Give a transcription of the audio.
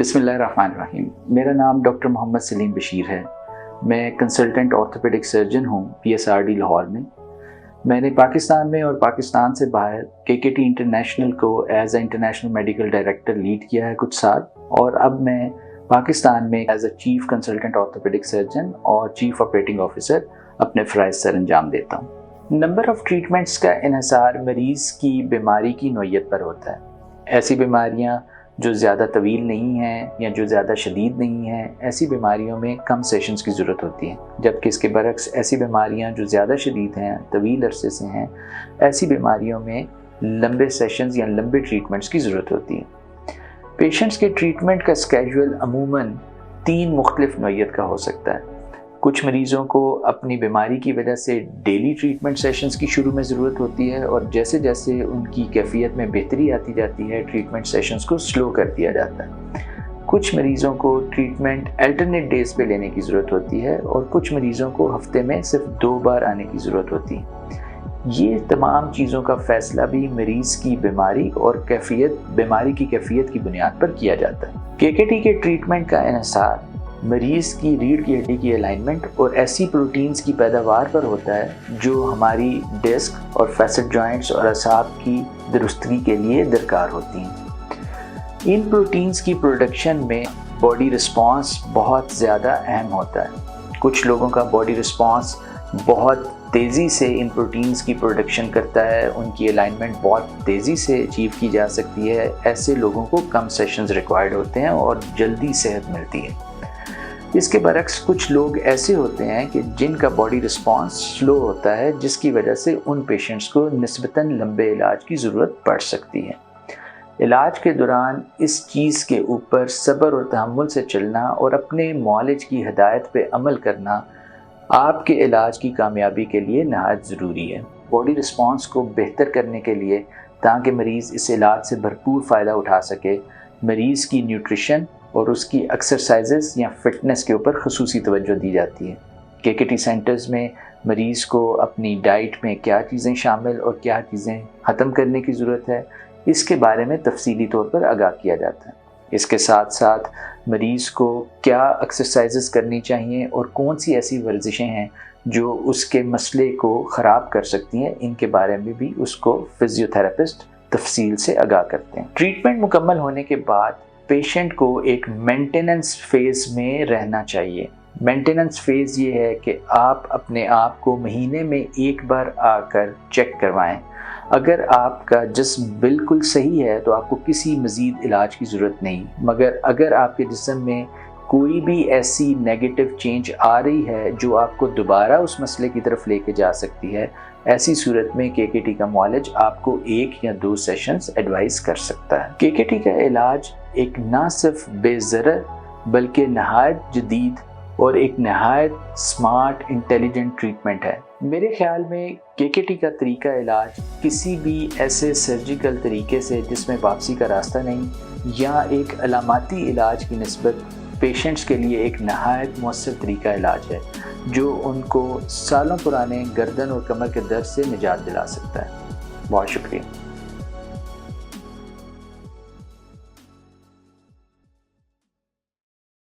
बिस्मिल्लाहिर्रहमानिर्रहीम। मेरा नाम डॉक्टर मोहम्मद सलीम बशीर है। मैं कंसल्टेंट ऑर्थोपेडिक सर्जन हूँ PSRD लाहौर में। मैंने पाकिस्तान में और पाकिस्तान से बाहर KKT इंटरनेशनल को as a international medical director lead किया है कुछ साल, और अब मैं पाकिस्तान में as a chief consultant orthopaedic surgeon और चीफ ऑपरेटिंग ऑफिसर अपने फ़राइज़ सर अंजाम देता हूँ। नंबर ऑफ़ ट्रीटमेंट्स का इन्हिसार मरीज़ की बीमारी की नौइयत पर होता है। ऐसी बीमारियाँ जो ज़्यादा तवील नहीं हैं या जो ज़्यादा शदीद नहीं हैं, ऐसी बीमारियों में कम सेशंस की ज़रूरत होती है, जबकि इसके बरक्स ऐसी बीमारियां जो ज़्यादा शदीद हैं, तवील अरसे से हैं, ऐसी बीमारियों में लंबे सेशंस या लंबे ट्रीटमेंट्स की ज़रूरत होती है। पेशेंट्स के ट्रीटमेंट का स्केड्यूल अमूमन 3 मुख्तलिफ नौइयत का हो सकता है। कुछ मरीज़ों को अपनी बीमारी की वजह से डेली ट्रीटमेंट सेशंस की शुरू में ज़रूरत होती है, और जैसे जैसे उनकी कैफियत में बेहतरी आती जाती है ट्रीटमेंट सेशंस को स्लो कर दिया जाता है। कुछ मरीज़ों को ट्रीटमेंट अल्टरनेट डेज़ पे लेने की ज़रूरत होती है, और कुछ मरीज़ों को हफ्ते में सिर्फ 2 बार आने की ज़रूरत होती है। ये तमाम चीज़ों का फ़ैसला भी मरीज़ की बीमारी और बीमारी की कैफियत की बुनियाद पर किया जाता है। KKT के ट्रीटमेंट का इन्हिसार मरीज़ की रीढ़ की हड्डी की अलाइनमेंट और ऐसी प्रोटीन्स की पैदावार पर होता है जो हमारी डिस्क और फैसेट जॉइंट्स और असाब की दुरुस्तगी के लिए दरकार होती हैं। इन प्रोटीन्स की प्रोडक्शन में बॉडी रिस्पांस बहुत ज़्यादा अहम होता है। कुछ लोगों का बॉडी रिस्पांस बहुत तेज़ी से इन प्रोटीन्स की प्रोडक्शन करता है, उनकी अलाइनमेंट बहुत तेज़ी से अचीव की जा सकती है। ऐसे लोगों को कम सेशंस रिक्वायर्ड होते हैं और जल्दी सेहत मिलती है। इसके बरक्स कुछ लोग ऐसे होते हैं कि जिनका बॉडी रिस्पांस स्लो होता है, जिसकी वजह से उन पेशेंट्स को निस्बतन लंबे इलाज की ज़रूरत पड़ सकती है। इलाज के दौरान इस चीज़ के ऊपर सब्र और तहम्मुल से चलना और अपने मुआलिज की हिदायत पे अमल करना आपके इलाज की कामयाबी के लिए नहायत ज़रूरी है। बॉडी रिस्पांस को बेहतर करने के लिए, ताकि मरीज़ इस इलाज से भरपूर फ़ायदा उठा सके, मरीज़ की न्यूट्रिशन और उसकी एक्सरसाइजेस या फिटनेस के ऊपर ख़ुसूसी तवज्जो दी जाती है। KKT सेंटर्स में मरीज़ को अपनी डाइट में क्या चीज़ें शामिल और क्या चीज़ें ख़त्म करने की ज़रूरत है, इसके बारे में तफसीली तौर पर आगाह किया जाता है। इसके साथ साथ मरीज़ को क्या एक्सरसाइजेस करनी चाहिए और कौन सी ऐसी वर्जिशें हैं जो उसके मसले को ख़राब कर सकती हैं, इनके बारे में भी उसको फिजियोथेरेपिस्ट तफसील से आगाह करते हैं। ट्रीटमेंट मुकम्मल होने के बाद पेशेंट को एक मेंटेनेंस फेज़ में रहना चाहिए। मेंटेनेंस फेज़ ये है कि आप अपने आप को महीने में 1 बार आकर चेक करवाएं। अगर आपका जिस्म बिल्कुल सही है तो आपको किसी मज़ीद इलाज की ज़रूरत नहीं, मगर अगर आपके जिस्म में कोई भी ऐसी नेगेटिव चेंज आ रही है जो आपको दोबारा उस मसले की तरफ लेके जा सकती है, ऐसी सूरत में KKT का मुआलिज आपको 1 या 2 सेशंस एडवाइस कर सकता है। KKT का इलाज एक ना सिर्फ बेज़रर बल्कि नहायत जदीद और एक नहायत स्मार्ट इंटेलिजेंट ट्रीटमेंट है। मेरे ख्याल में KKT का तरीका इलाज किसी भी ऐसे सर्जिकल तरीके से जिसमें वापसी का रास्ता नहीं, या एक अलामाती इलाज की निस्बत पेशेंट्स के लिए एक नहायत मौसर तरीका इलाज है जो उनको सालों पुराने गर्दन और कमर के दर्द से निजात दिला सकता है। बहुत शुक्रिया।